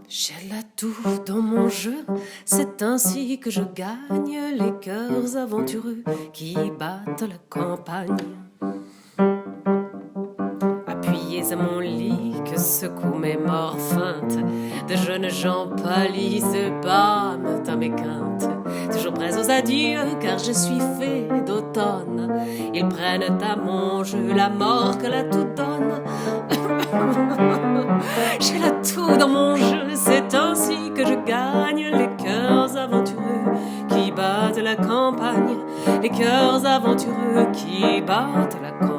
J'ai l'atout dans mon jeu, c'est ainsi que je gagne les cœurs aventureux qui battent la campagne. Appuyés à mon lit, que secouent mes morts feintes, de jeunes gens pâlis se pâment à mes quintes. Toujours prêts aux adieux, car je suis fée d'automne. Ils prennent à mon jeu la mort que la tout donne. J'ai l'atout dans mon jeu, c'est ainsi que je gagne les cœurs aventureux qui battent la campagne. Les cœurs aventureux qui battent la campagne.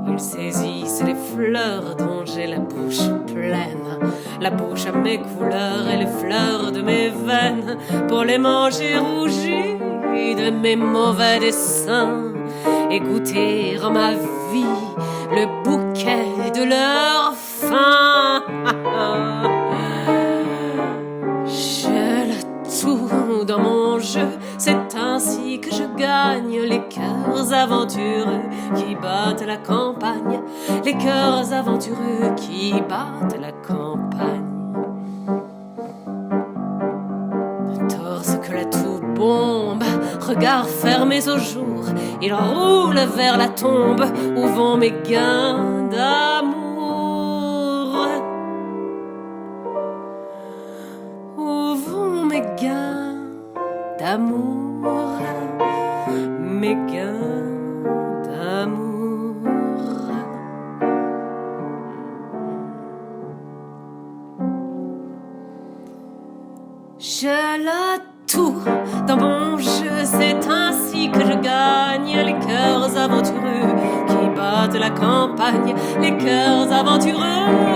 Ils saisissent les fleurs dont j'ai la bouche pleine, la bouche à mes couleurs et les fleurs de mes veines, pour les manger rougies de mes mauvais desseins et goûter en ma vie le bouquet de leur faim. J'ai l'atout dans mon jeu, c'est ainsi que je gagne les cœurs aventureux qui battent la campagne, les cœurs aventureux qui battent la campagne. Torse que l'atout bombe, regards fermés au jour, il roule vers la tombe où vont mes gains d'amour. Où vont mes gains d'amour, mes gains d'amour. J'ai l'atout dans mon jeu, c'est ainsi que je gagne les cœurs aventureux qui battent la campagne, les cœurs aventureux